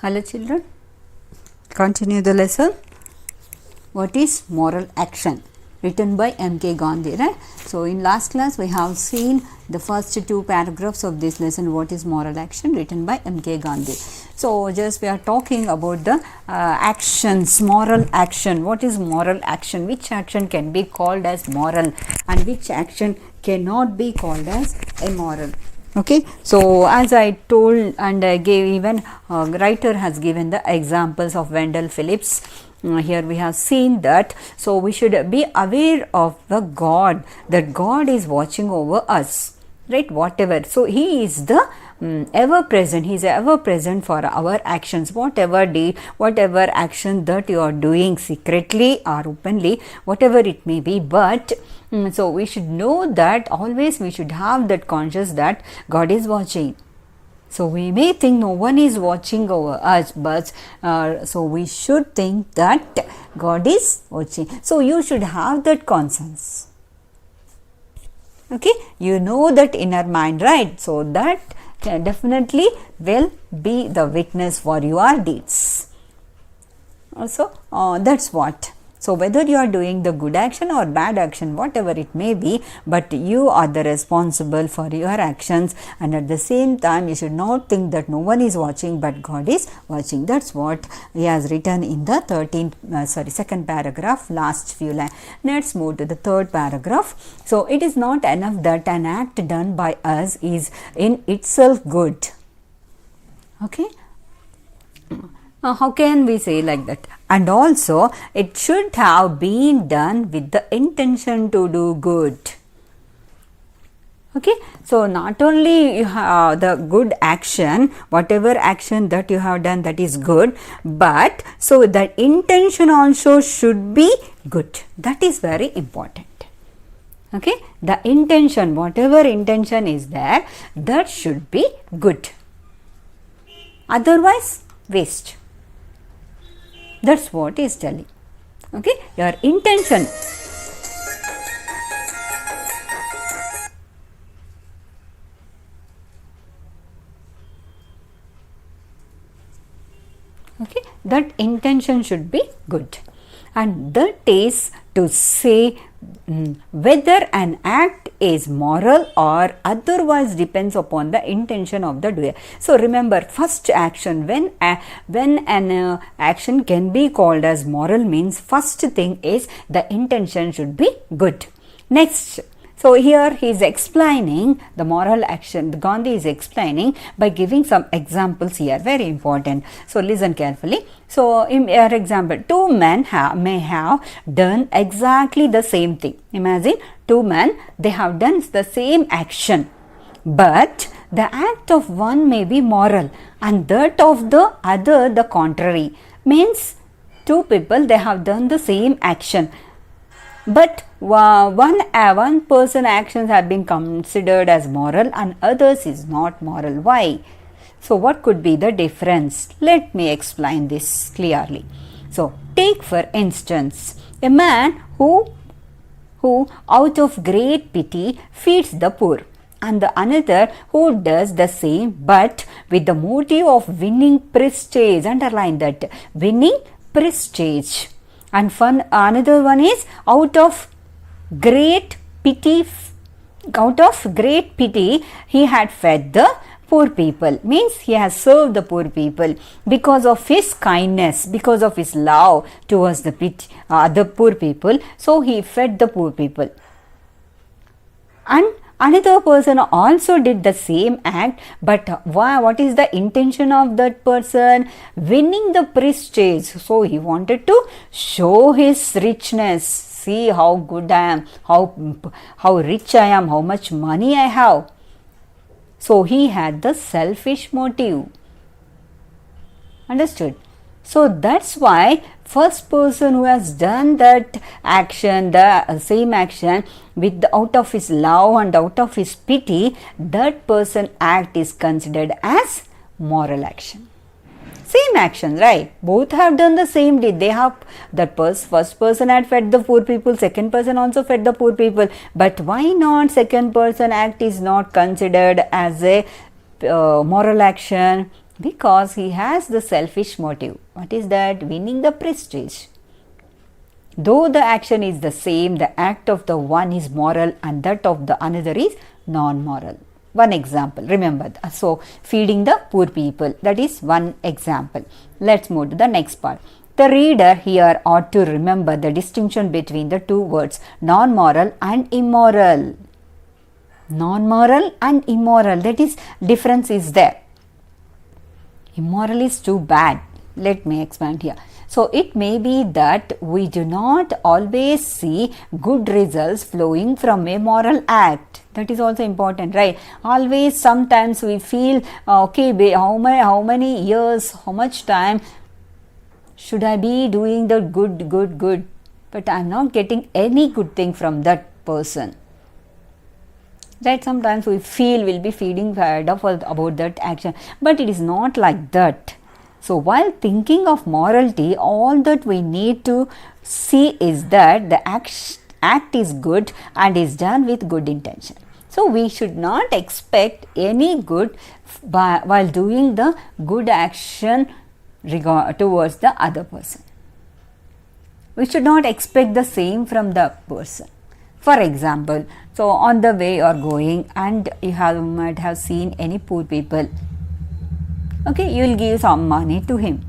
Hello children, continue the lesson. What is moral action? Written by M.K. Gandhi, right? So, in last class we have seen the first two paragraphs of this lesson, what is moral action, written by M.K. Gandhi. So, just we are talking about the actions, moral action. What is moral action? Which action can be called as moral and which action cannot be called as immoral? Okay, so as I told and I gave, even writer has given the examples of Wendell Phillips. Here we have seen that, so we should be aware of the God, that God is watching over us, right? Whatever, so He is the ever present, He is ever present for our actions, whatever deed, whatever action that you are doing secretly or openly, whatever it may be, but so we should know that always we should have that conscious that God is watching. So we may think no one is watching over us, but so we should think that God is watching. So you should have that conscience. Okay, you know that inner mind, right? So that can definitely will be the witness for your deeds. Also, that's what. So whether you are doing the good action or bad action, whatever it may be, but you are the responsible for your actions, and at the same time you should not think that no one is watching but God is watching. That's what he has written in the second paragraph, last few lines. Let's move to the third paragraph. So it is not enough that an act done by us is in itself good. Okay. How can we say like that? And also it should have been done with the intention to do good. Okay, so not only you have the good action, whatever action that you have done, that is good, but so the intention also should be good. That is very important. Okay, the intention, whatever intention is there, that should be good. Otherwise, waste. That's what he is telling. Okay, your intention. Okay, that intention should be good. And that is to say whether an act is moral or otherwise depends upon the intention of the doer. So remember, first action, when an action can be called as moral, means first thing is the intention should be good. Next, so here he is explaining the moral action. Gandhi is explaining by giving some examples here, very important. So listen carefully. So in your example, two men may have done exactly the same thing. Imagine two men, they have done the same action, but the act of one may be moral and that of the other the contrary. Means two people, they have done the same action, but one person actions have been considered as moral and others is not moral. Why? So what could be the difference? Let me explain this clearly. So take for instance a man who out of great pity feeds the poor, and the another who does the same but with the motive of winning prestige. Underline that, winning prestige. And another one is out of great pity he had fed the poor people. Means he has served the poor people because of his kindness, because of his love towards the poor people. So he fed the poor people. And another person also did the same act, but what is the intention of that person? Winning the prestige. So he wanted to show his richness. See how good I am, how rich I am, how much money I have. So he had the selfish motive. Understood? So that's why first person who has done that action, the same action out of his love and out of his pity, that person act is considered as moral action. Same action, right? Both have done the same deed. They have, that first person had fed the poor people, second person also fed the poor people. But why not second person act is not considered as a moral action? Because he has the selfish motive. What is that? Winning the prestige. Though the action is the same, the act of the one is moral and that of the another is non-moral. One example, remember that. So, feeding the poor people, that is one example. Let's move to the next part. The reader here ought to remember the distinction between the two words non-moral and immoral. Non-moral and immoral, that is, difference is there. Immoral is too bad. Let me expand here. So, it may be that we do not always see good results flowing from a moral act. That is also important, right? Always, sometimes we feel, okay, how many years, how much time should I be doing the good, but I am not getting any good thing from that person. Right? Sometimes we feel we'll be feeling fed up about that action, but it is not like that. So, while thinking of morality, all that we need to see is that the act is good and is done with good intention. So, we should not expect any good while doing the good action towards the other person. We should not expect the same from the person. For example, so on the way you are going and you might have seen any poor people. Okay, you will give some money to him.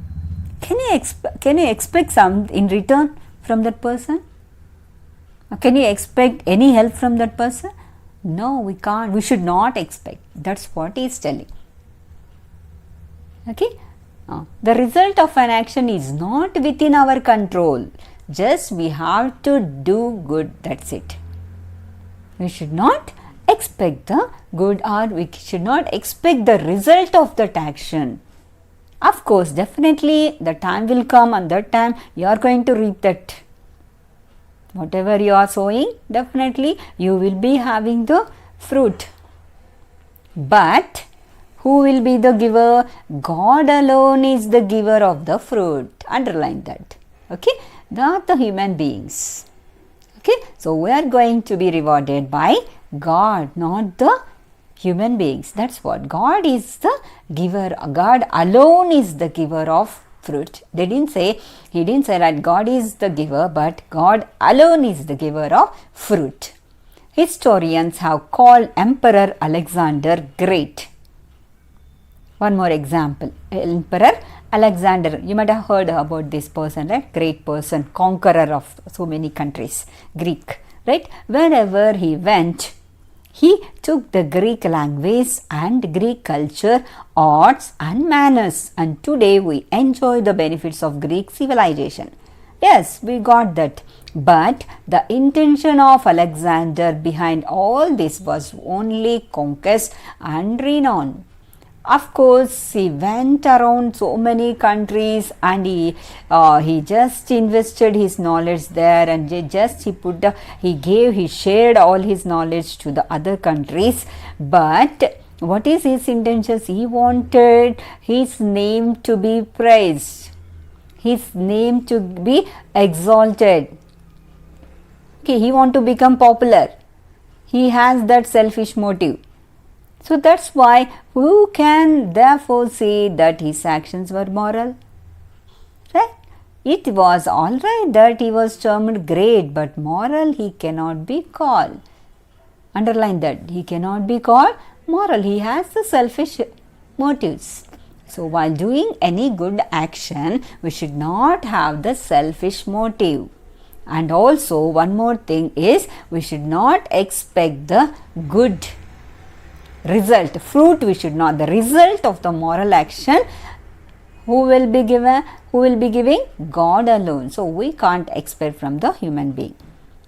Can you expect some in return from that person? Can you expect any help from that person? No, we can't. We should not expect. That's what he is telling. Okay. The result of an action is not within our control. Just we have to do good. That's it. We should not expect the good or we should not expect the result of that action. Of course, definitely the time will come and that time you are going to reap that. Whatever you are sowing, definitely you will be having the fruit. But who will be the giver? God alone is the giver of the fruit. Underline that. Okay, not the human beings. Okay, so we are going to be rewarded by God, not the human beings. That's what. God is the giver. God alone is the giver of fruit. He didn't say that God is the giver, but God alone is the giver of fruit. Historians have called Emperor Alexander great. One more example. Emperor Alexander. You might have heard about this person, right? Great person, conqueror of so many countries. Greek, right? Wherever he went, he took the Greek language and Greek culture, arts and manners, and today we enjoy the benefits of Greek civilization. Yes, we got that. But the intention of Alexander behind all this was only conquest and renown. Of course, he went around so many countries and he just invested his knowledge there and he shared all his knowledge to the other countries. But what is his intentions? He wanted his name to be praised, his name to be exalted. Okay, he wants to become popular. He has that selfish motive. So that's why who can therefore say that his actions were moral? Right? It was all right that he was termed great, but moral he cannot be called. Underline that. He cannot be called moral. He has the selfish motives. So while doing any good action, we should not have the selfish motive. And also one more thing is we should not expect the good result, fruit we should not, the result of the moral action, who will be giving? God alone. So we can't expect from the human being.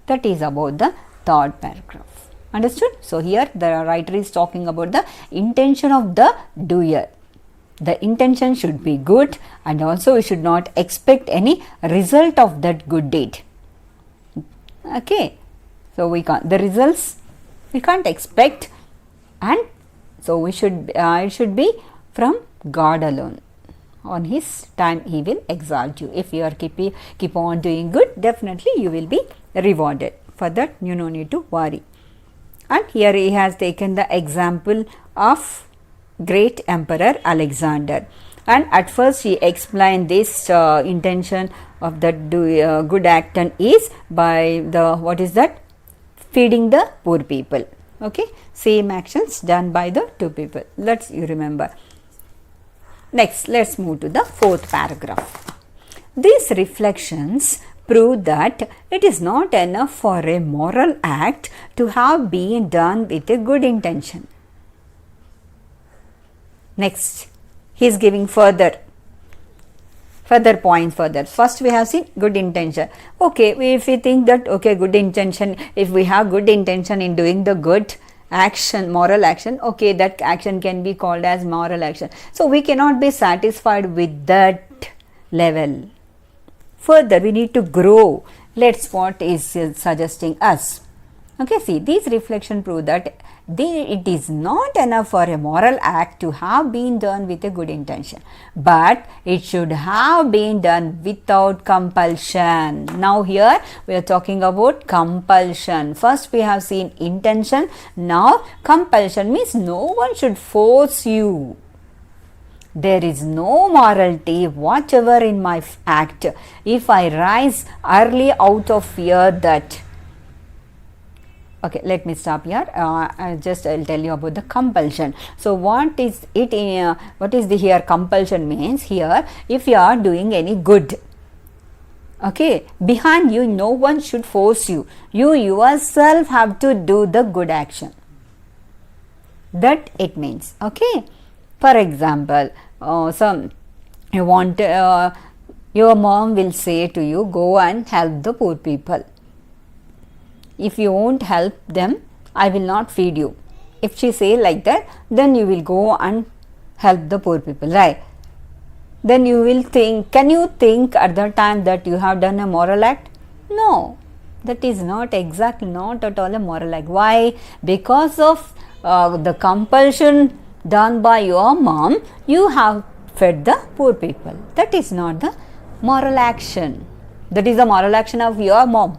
That is about the third paragraph. Understood? So here the writer is talking about the intention of the doer. The intention should be good and also we should not expect any result of that good deed. Okay. So we can't, the results we can't expect, and so we should it should be from God alone. On his time he will exalt you. If you are keep on doing good, definitely you will be rewarded. For that you no need to worry. And here he has taken the example of great emperor Alexander. And at first he explained this intention of the good action is by the, what is that? Feeding the poor people. Okay, same actions done by the two people. Let's you remember. Next, let's move to the fourth paragraph. These reflections prove that it is not enough for a moral act to have been done with a good intention. Next, he is giving further points further. First we have seen good intention. Okay, if we think that, okay, good intention, if we have good intention in doing the good action, moral action, okay, that action can be called as moral action. So we cannot be satisfied with that level. Further, we need to grow. Let's what is suggesting us. Okay, see, these reflections prove that it is not enough for a moral act to have been done with a good intention, but it should have been done without compulsion. Now here we are talking about compulsion. First we have seen intention, now compulsion means no one should force you. There is no morality whatever in my act. If I rise early out of fear that, okay, let me stop here. I'll tell you about the compulsion. So what is it in what is the here compulsion means? Here, if you are doing any good, okay, behind you no one should force you. You yourself have to do the good action. That it means. Okay. For example, you want your mom will say to you, go and help the poor people. If you won't help them, I will not feed you. If she say like that, then you will go and help the poor people, right? Then you will think, can you think at the time that you have done a moral act? No, that is not exactly, not at all a moral act. Why? Because of the compulsion done by your mom, you have fed the poor people. That is not the moral action. That is the moral action of your mom.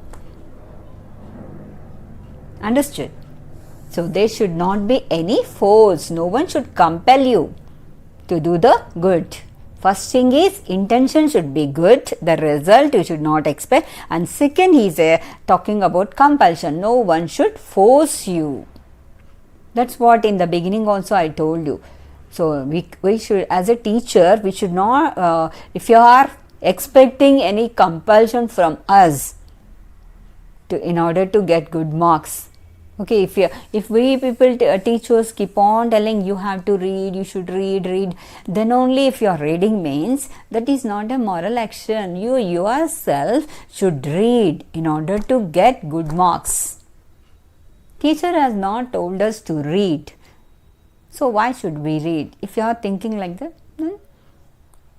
Understood? So there should not be any force. No one should compel you to do the good. First thing is intention should be good. The result you should not expect. And second, he is talking about compulsion. No one should force you. That's what in the beginning also I told you. So we should, as a teacher, we should not, if you are expecting any compulsion from us in order to get good marks. Okay, if we people teachers keep on telling you have to read, you should read, then only if you are reading means that is not a moral action. You yourself should read in order to get good marks. Teacher has not told us to read. So why should we read? If you are thinking like that, who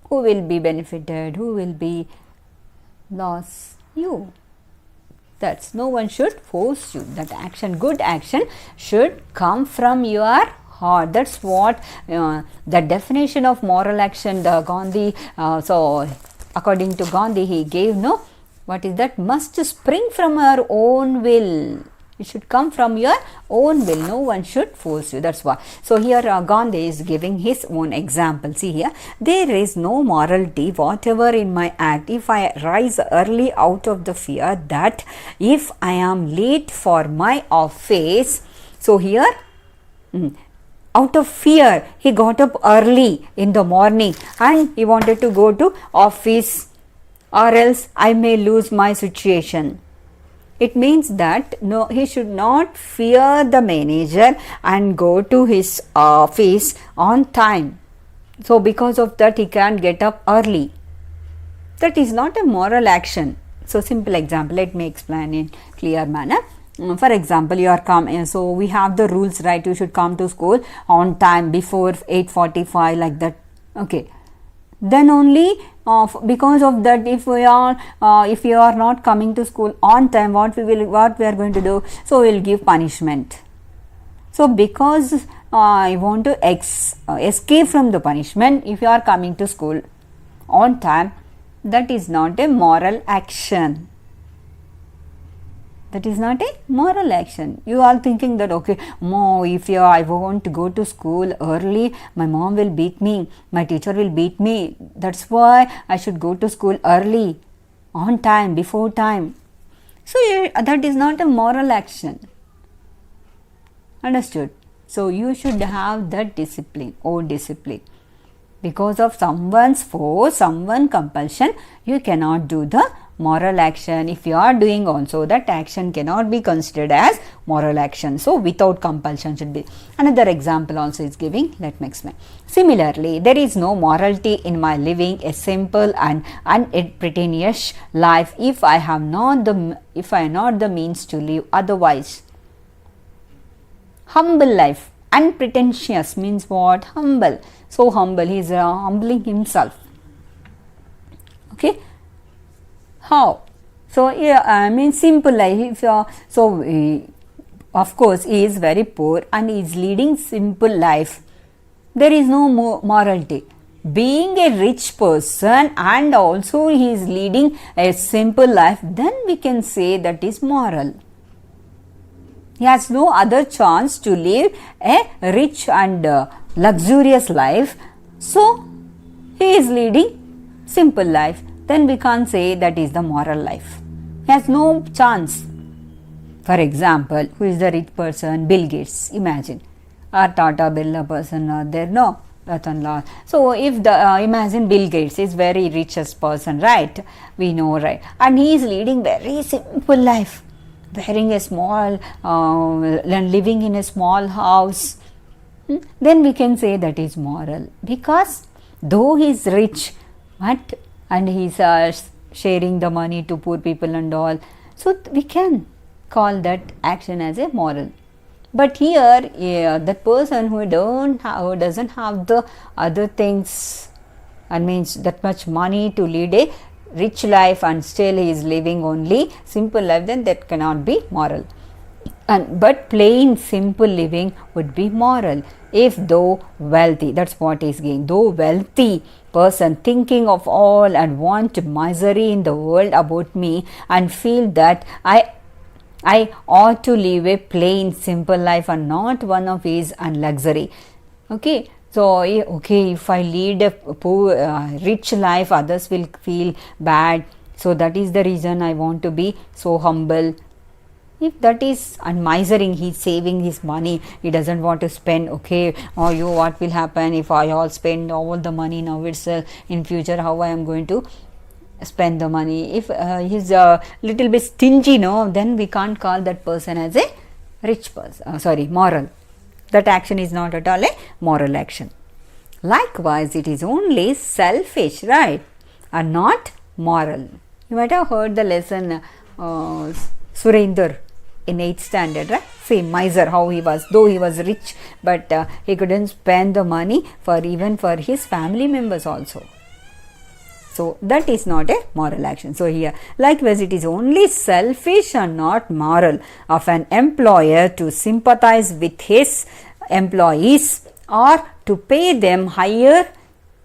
will be benefited? Who will be lost? You. That's no one should force you. That action, good action should come from your heart. That's what the definition of moral action, the Gandhi, so according to Gandhi, he gave, no, what is that? Must spring from your own will. It should come from your own will. No one should force you. That's why. So here Gandhi is giving his own example. See here, there is no morality whatever in my act. If I rise early out of the fear that if I am late for my office, so here out of fear he got up early in the morning and he wanted to go to office, or else I may lose my situation. It means that no, he should not fear the manager and go to his office on time. So because of that he can't get up early. That is not a moral action. So simple example, let me explain in clear manner. For example, you are coming, so we have the rules, right? You should come to school on time before 8:45, like that. Okay. Then only because of that, if you are not coming to school on time, what we are going to do? So we will give punishment. So because I want to escape from the punishment, if you are coming to school on time, that is not a moral action. That is not a moral action. You are thinking that, okay, if I want to go to school early, my mom will beat me, my teacher will beat me. That's why I should go to school early, on time, before time. So that is not a moral action. Understood? So you should have that discipline, own discipline. Because of someone's force, someone's compulsion, you cannot do the moral action. If you are doing also, that action cannot be considered as moral action. So without compulsion should be. Another example also is giving. Let me explain. Similarly, there is no morality in my living a simple and unpretentious life if I have not the means to live otherwise. Humble life. Unpretentious means what? Humble. So humble. He is humbling himself. Okay. How? So, simple life. Of course, he is very poor and he is leading simple life. There is no morality. Being a rich person and also he is leading a simple life, then we can say that is moral. He has no other chance to live a rich and luxurious life. So, he is leading simple life. Then we can't say that is the moral life. He has no chance. For example, who is the rich person? Bill Gates. Imagine. Or Tata Birla person are there? No. So, if imagine Bill Gates is very richest person, right? We know, right? And he is leading very simple life. Wearing a small, living in a small house. Then we can say that is moral. Because though he is rich, and he is sharing the money to poor people and all. So, we can call that action as a moral. But here, that person who doesn't have the other things and means that much money to lead a rich life and still he is living only simple life, then that cannot be moral. But plain simple living would be moral if though wealthy. That's what is gain. Though wealthy person thinking of all and want misery in the world about me and feel that I ought to live a plain simple life and not one of ease and luxury. Okay. So, if I lead a poor, rich life, others will feel bad. So, that is the reason I want to be so humble. If that is misering, he is saving his money, he doesn't want to spend, what will happen if I all spend all the money now itself, in future how I am going to spend the money. If he is a little bit stingy, then we can't call that person as a rich person, moral. That action is not at all a moral action. Likewise, it is only selfish, right, and not moral. You might have heard the lesson Surender in 8th standard, right? Same miser, how he was, though he was rich, but he couldn't spend the money even for his family members also. So, that is not a moral action. So, here, likewise, it is only selfish and not moral of an employer to sympathize with his employees or to pay them higher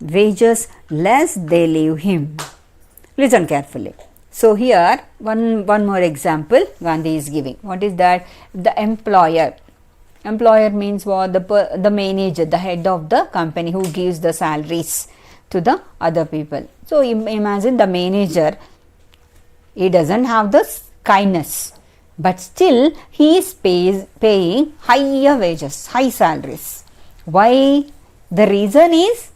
wages lest they leave him. Listen carefully. So, here, one more example Gandhi is giving. What is that? The employer. Employer means what? The manager, the head of the company who gives the salaries to the other people. So, imagine the manager, he doesn't have the kindness, but still he is paying higher wages, high salaries. Why? The reason is,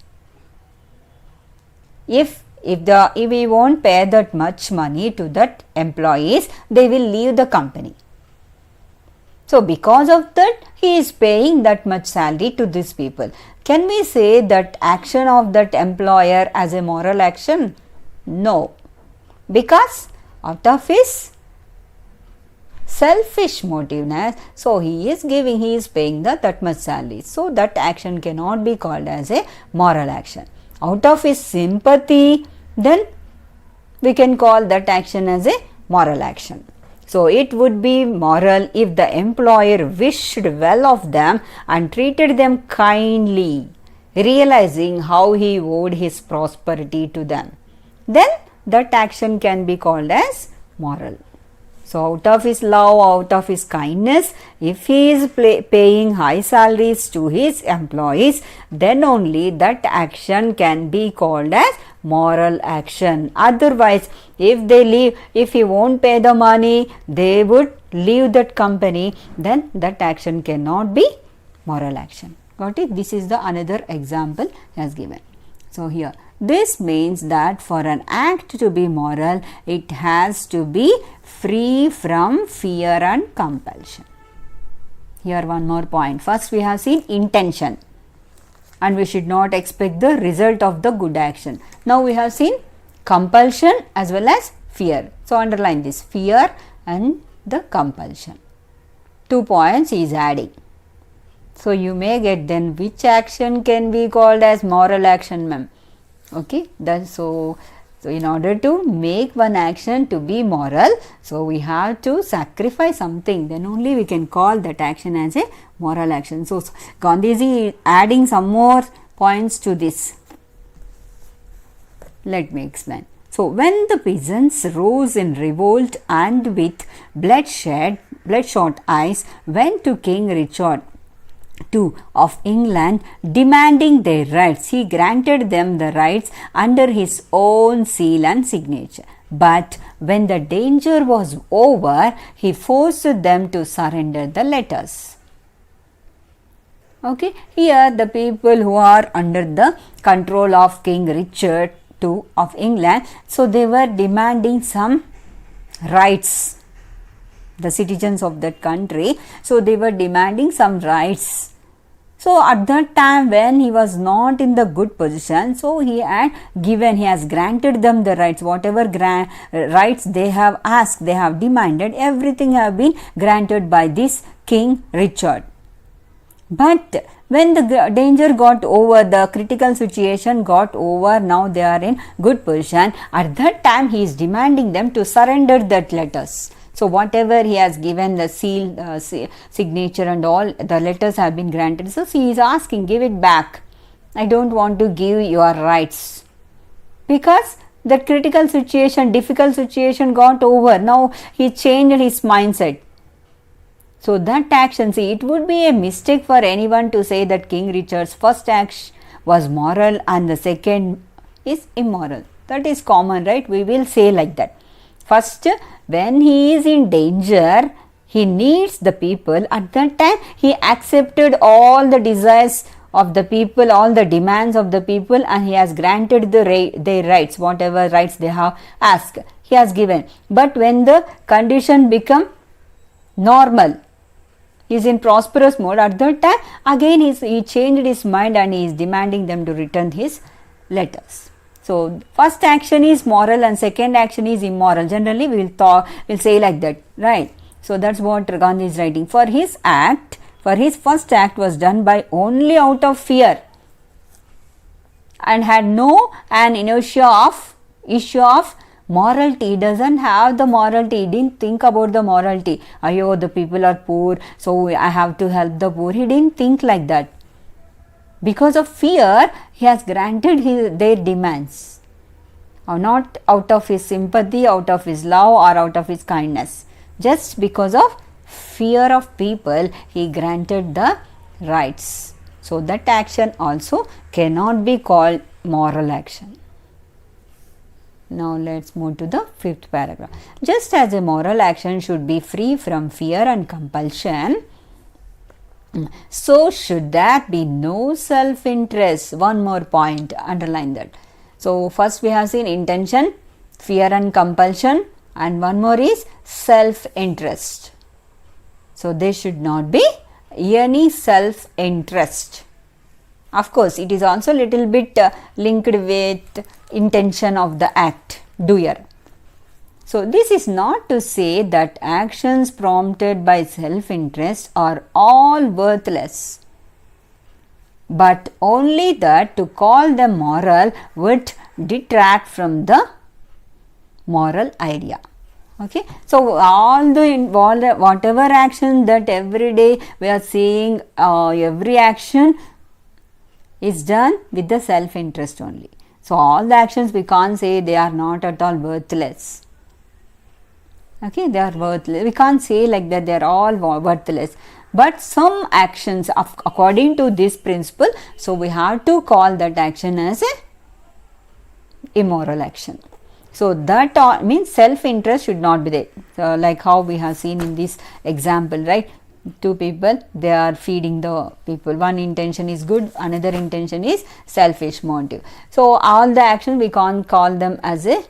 if we won't pay that much money to that employees, they will leave the company. So, because of that, he is paying that much salary to these people. Can we say that action of that employer as a moral action? No. Because out of his selfish motiveness, so he is paying that much salary. So, that action cannot be called as a moral action. Out of his sympathy, then we can call that action as a moral action. So, it would be moral if the employer wished well of them and treated them kindly, realizing how he owed his prosperity to them. Then that action can be called as moral. So, out of his love, out of his kindness, if he is paying high salaries to his employees, then only that action can be called as moral action. Otherwise, if they leave, if he won't pay the money, they would leave that company, then that action cannot be moral action. Got it? This is the another example he has given. So, here this means that for an act to be moral, it has to be free from fear and compulsion. Here one more point. First we have seen intention, and we should not expect the result of the good action. Now we have seen compulsion as well as fear. So, underline this, fear and the compulsion. 2 points he is adding. So, you may get then which action can be called as moral action, ma'am. Okay, so in order to make one action to be moral, so we have to sacrifice something, then only we can call that action as a moral action. So, Gandhiji is adding some more points to this. Let me explain. So, when the peasants rose in revolt and with bloodshot eyes went to King Richard II of England demanding their rights, he granted them the rights under his own seal and signature. But when the danger was over, he forced them to surrender the letters. Okay, here the people who are under the control of King Richard II of England, so they were demanding some rights, the citizens of that country, so they were demanding some rights. So, at that time when he was not in the good position, so he has granted them the rights, whatever rights they have asked, they have demanded, everything have been granted by this King Richard. But when the danger got over, the critical situation got over, now they are in good position, at that time he is demanding them to surrender that letters. So, whatever he has given, the seal, signature and all, the letters have been granted. So, he is asking, give it back. I don't want to give your rights. Because the critical situation, difficult situation got over. Now, he changed his mindset. So, that action, see, it would be a mistake for anyone to say that King Richard's first act was moral and the second is immoral. That is common, right? We will say like that. First, when he is in danger, he needs the people. At that time, he accepted all the desires of the people, all the demands of the people, and he has granted their rights, whatever rights they have asked, he has given. But when the condition become normal, he is in prosperous mode, at that time, again he changed his mind and he is demanding them to return his letters. So, first action is moral and second action is immoral. Generally, we will say like that, right? So, that's what Gandhi is writing. For his first act was done by only out of fear and had an issue of morality. He doesn't have the morality. He didn't think about the morality. The people are poor, so I have to help the poor. He didn't think like that. Because of fear, he has granted their demands, or not out of his sympathy, out of his love or out of his kindness. Just because of fear of people, he granted the rights. So, that action also cannot be called moral action. Now, let us move to the 5th paragraph. Just as a moral action should be free from fear and compulsion, so should there be no self-interest. One more point, underline that. So, first we have seen intention, fear and compulsion, and one more is self-interest. So, there should not be any self-interest. Of course, it is also little bit linked with intention of the act, doer. So, this is not to say that actions prompted by self-interest are all worthless, but only that to call them moral would detract from the moral idea. Okay. So, whatever action that every day we are seeing, every action is done with the self-interest only. So, all the actions we can't say they are not at all worthless. Okay, they are worthless. We can't say like that they are all worthless. But some actions according to this principle, so we have to call that action as a immoral action. So that means self-interest should not be there. So like how we have seen in this example, right? Two people, they are feeding the people. One intention is good, another intention is selfish motive. So all the actions we can't call them as a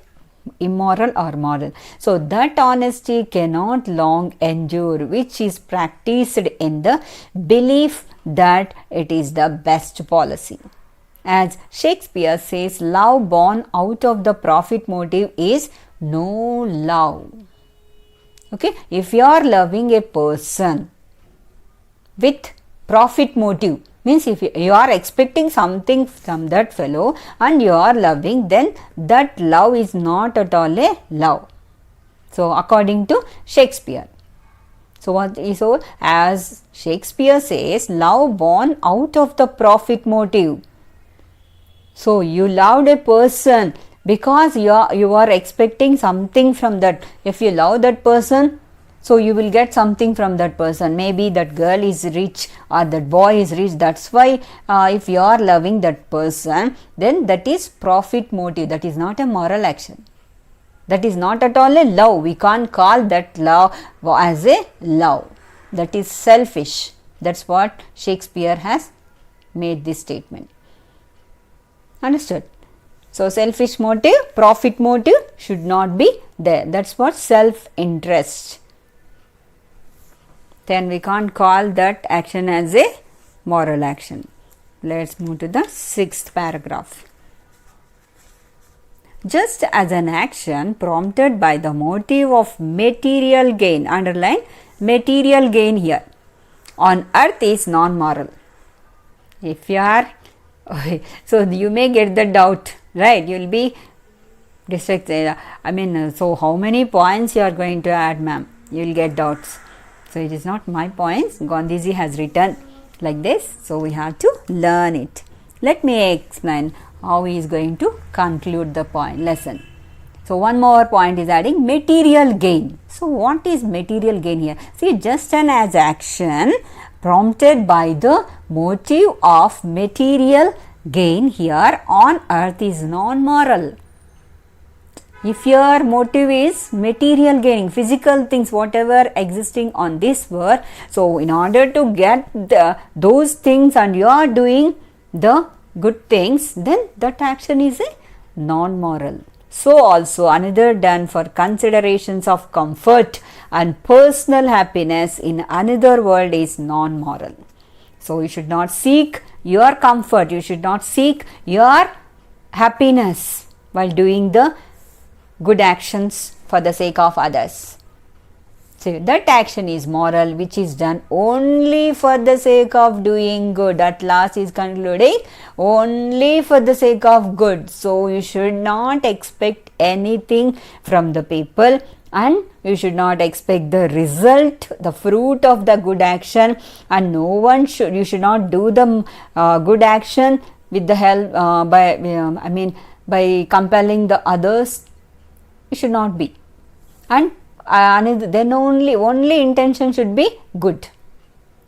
immoral or moral. So that honesty cannot long endure, which is practiced in the belief that it is the best policy. As Shakespeare says, love born out of the profit motive is no love. Okay, if you are loving a person with profit motive, means if you are expecting something from that fellow and you are loving, then that love is not at all a love. So according to Shakespeare. So what is so, as Shakespeare says, love born out of the profit motive. So you loved a person because you are expecting something from that. If you love that person, so you will get something from that person. Maybe that girl is rich or that boy is rich. That's why if you are loving that person, then that is profit motive. That is not a moral action. That is not at all a love. We can't call that love as a love. That is selfish. That's what Shakespeare has made this statement. Understood? So selfish motive, profit motive should not be there. That's what self-interest. Then we can't call that action as a moral action. Let's move to the 6th paragraph. Just as an action prompted by the motive of material gain, underline material gain here, on earth is non-moral. If you are, so you may get the doubt, right? You will be distracted. So how many points you are going to add, ma'am? You will get doubts. So it is not my points. Gandhiji has written like this. So we have to learn it. Let me explain how he is going to conclude the lesson. So one more point is adding material gain. So what is material gain here? See, just an as action prompted by the motive of material gain here on earth is non-moral. If your motive is material gaining, physical things, whatever existing on this world, so in order to get those things and you are doing the good things, then that action is a non-moral. So also another done for considerations of comfort and personal happiness in another world is non-moral. So you should not seek your comfort, you should not seek your happiness while doing the good actions for the sake of others. So that action is moral, which is done only for the sake of doing good. At last is concluding only for the sake of good. So you should not expect anything from the people, and you should not expect the result, the fruit of the good action, and you should not do the good action with the help by compelling the others. It should not be. And then only intention should be good.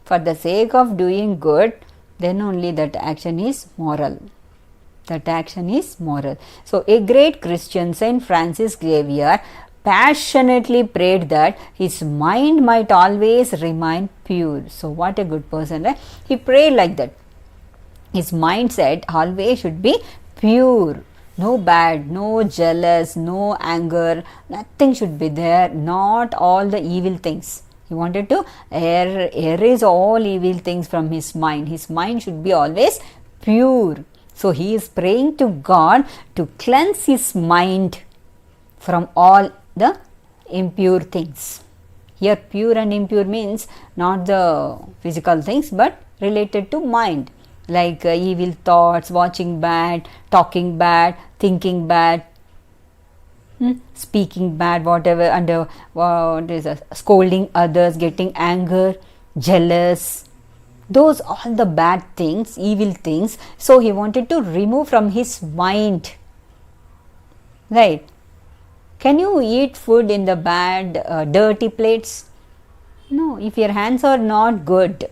For the sake of doing good, then only that action is moral. That action is moral. So a great Christian, Saint Francis Xavier, passionately prayed that his mind might always remain pure. So what a good person, right? He prayed like that. His mindset always should be pure. No bad, no jealous, no anger, nothing should be there, not all the evil things. He wanted to erase all evil things from his mind. His mind should be always pure. So he is praying to God to cleanse his mind from all the impure things. Here pure and impure means not the physical things but related to mind. Like evil thoughts, watching bad, talking bad, thinking bad, speaking bad, whatever, and scolding others, getting anger, jealous. Those all the bad things, evil things. So he wanted to remove from his mind. Right. Can you eat food in the bad, dirty plates? No. If your hands are not good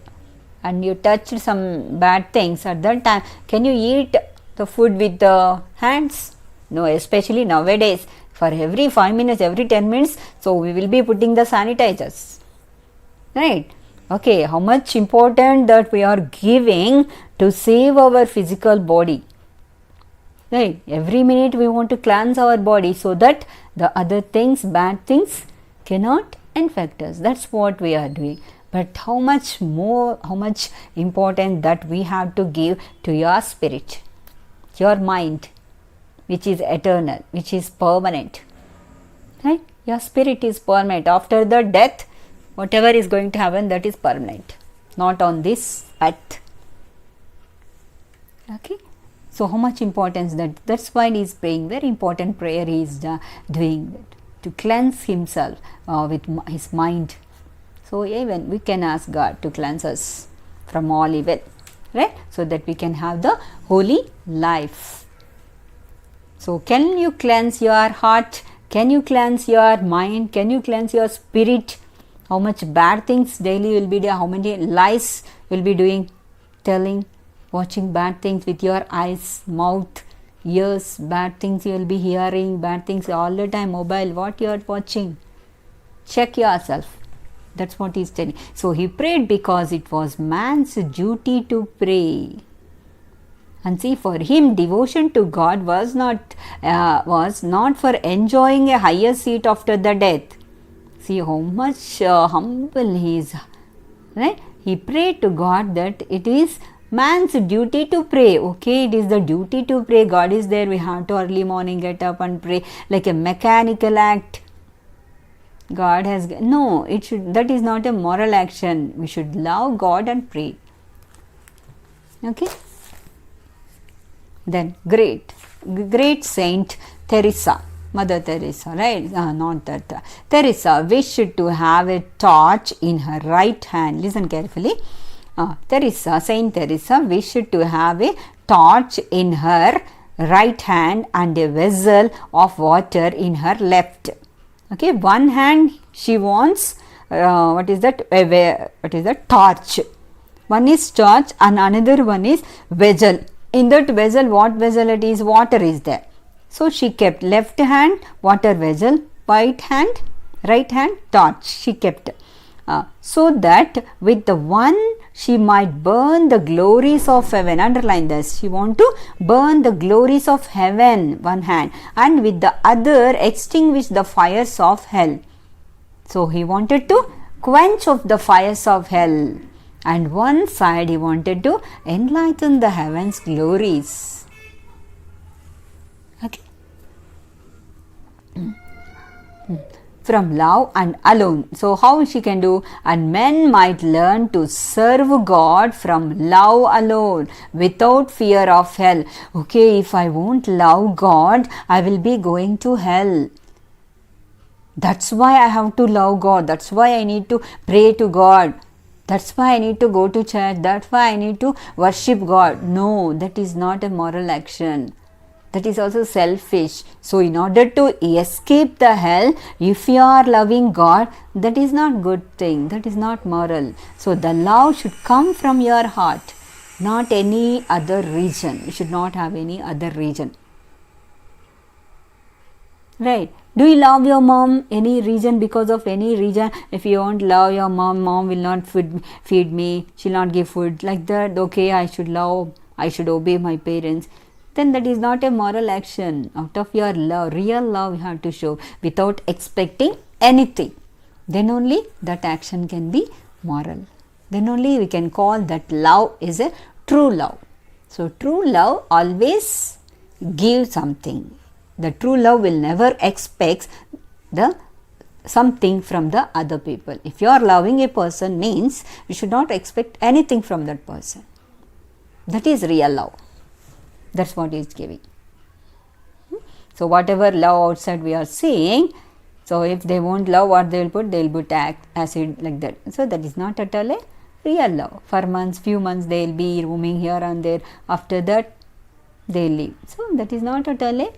and you touched some bad things at that time, can you eat the food with the hands? No, especially nowadays. For every 5 minutes, every 10 minutes, so we will be putting the sanitizers. Right? Okay, how much important that we are giving to save our physical body. Right? Every minute we want to cleanse our body so that the other things, bad things cannot infect us. That's what we are doing. But how much more, how much important that we have to give to your spirit, your mind, which is eternal, which is permanent. Right? Your spirit is permanent. After the death, whatever is going to happen, that is permanent, not on this earth. Okay. So how much importance that's why he is praying. Very important prayer he is doing that, to cleanse himself with his mind. So even we can ask God to cleanse us from all evil, right? So that we can have the holy life. So can you cleanse your heart? Can you cleanse your mind? Can you cleanse your spirit? How much bad things daily will be there? How many lies will be doing, telling, watching bad things with your eyes, mouth, ears, bad things you will be hearing, bad things all the time, mobile, what you are watching. Check yourself. That's what he is telling. So he prayed because it was man's duty to pray. And see, for him, devotion to God was not for enjoying a higher seat after the death. See how much humble he is. Right? He prayed to God that it is man's duty to pray. Okay, it is the duty to pray. God is there. We have to early morning get up and pray like a mechanical act. God has no. It should. That is not a moral action. We should love God and pray. Okay. Then great Saint Teresa, Mother Teresa, right? Not that. Teresa wished to have a torch in her right hand. Listen carefully. Saint Teresa wished to have a torch in her right hand and a vessel of water in her left. Okay, one hand she wants what is that? Torch. One is torch and another one is vessel. In that vessel, what vessel it is? Water is there. So she kept left hand water vessel, right hand torch. She kept. So that with the one she might burn the glories of heaven. Underline this. She want to burn the glories of heaven, one hand, and with the other extinguish the fires of hell. So he wanted to quench of the fires of hell, and one side he wanted to enlighten the heaven's glories. Okay. From love and alone. So how she can do? And men might learn to serve God from love alone, without fear of hell. Okay, if I won't love God, I will be going to hell. That's why I have to love God. That's why I need to pray to God. That's why I need to go to church. That's why I need to worship God. No, that is not a moral action. That is also selfish. So in order to escape the hell, if you are loving God, that is not good thing. That is not moral. So the love should come from your heart, not any other reason. You should not have any other reason. Right? Do you love your mom? Any reason? Because of any reason? If you won't love your mom, mom will not feed me. She will not give food. Like that, okay, I should love, I should obey my parents. Then that is not a moral action. Out of your love, real love you have to show without expecting anything. Then only that action can be moral. Then only we can call that love is a true love. So true love always gives something. The true love will never expect the something from the other people. If you are loving a person, means you should not expect anything from that person. That is real love. That's what he is giving. So whatever love outside we are seeing, so if they won't love, what they will put acid like that. So that is not at all a real love. For months, few months they will be roaming here and there. After that they leave. So that is not at all a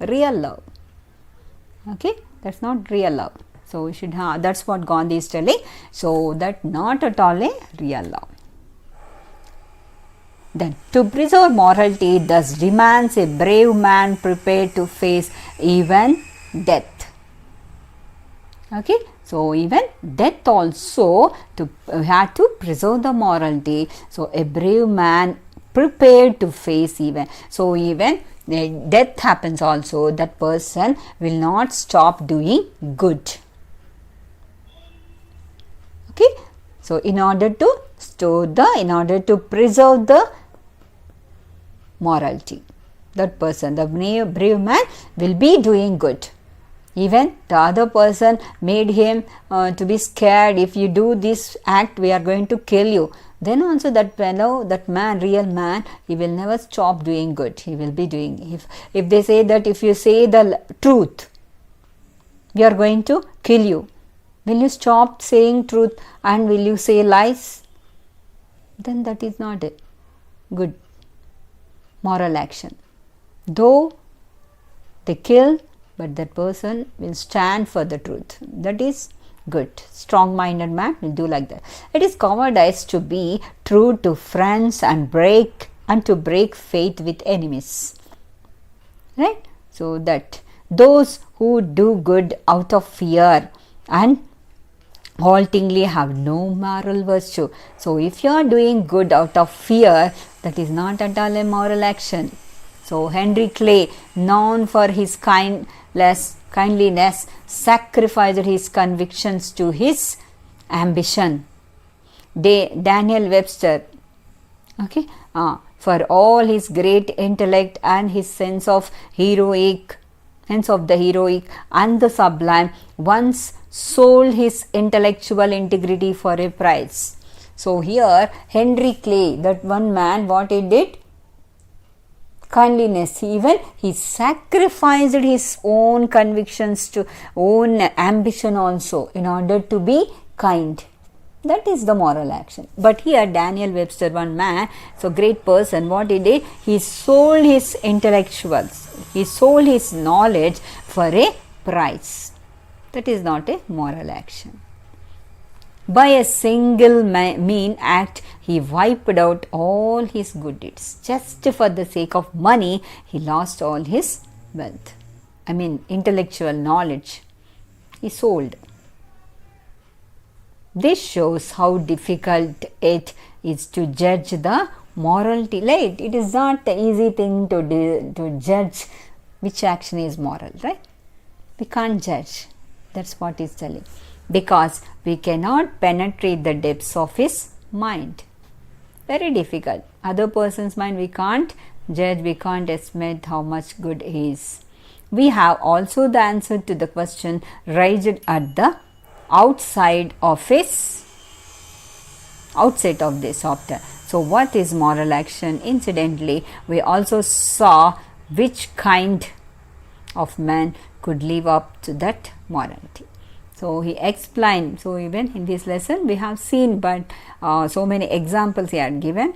real love. Okay, that's not real love. So we should have, that's what Gandhi is telling. So that not at all a real love. Then, to preserve morality thus demands a brave man prepared to face even death. Okay, so even death also had to preserve the morality. So a brave man prepared to face even. So even death happens also, that person will not stop doing good. Okay, so in order to preserve the morality, that person, the brave man, will be doing good. Even the other person made him to be scared, if you do this act we are going to kill you, then also that fellow, that man, real man, he will never stop doing good. He will be doing, if they say that if you say the truth we are going to kill you, will you stop saying truth and will you say lies? Then that is not a good moral action. Though they kill, but that person will stand for the truth. That is good. Strong-minded man will do like that. It is cowardice to be true to friends and to break faith with enemies. Right? So that those who do good out of fear and haltingly have no moral virtue. So if you are doing good out of fear, that is not at all a moral action. So Henry Clay, known for his kindliness, sacrificed his convictions to his ambition. Daniel Webster, okay, for all his great intellect and his sense of the heroic and the sublime, once sold his intellectual integrity for a price. So here Henry Clay, that one man, what he did? Kindliness. Even he sacrificed his own convictions to own ambition also in order to be kind. That is the moral action. But here Daniel Webster, one man, so great person, what he did? He sold his intellectuals, he sold his knowledge for a price. That is not a moral action. By a single mean act, he wiped out all his good deeds. Just for the sake of money, he lost all his wealth. Intellectual knowledge. He sold. This shows how difficult it is to judge the morality. Right? It is not an easy thing to judge which action is moral. Right? We can't judge. That's what he's telling. Because we cannot penetrate the depths of his mind. Very difficult. Other person's mind we can't judge, we can't estimate how much good he is. We have also the answer to the question raised at the outset of this chapter. So what is moral action? Incidentally, we also saw which kind of man could live up to that morality. So he explained. So even in this lesson we have seen, but so many examples he had given,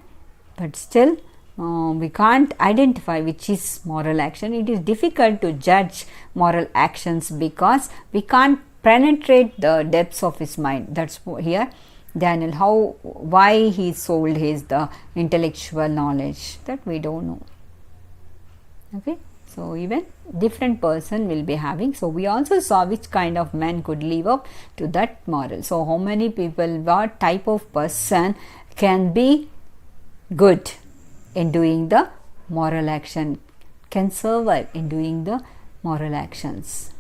but still we can't identify which is moral action. It is difficult to judge moral actions because we can't penetrate the depths of his mind. That's here Daniel, why he sold the intellectual knowledge, that we don't know. Okay. So even different person will be having. So we also saw which kind of man could live up to that moral. So how many people, what type of person can be good in doing the moral action, can serve in doing the moral actions.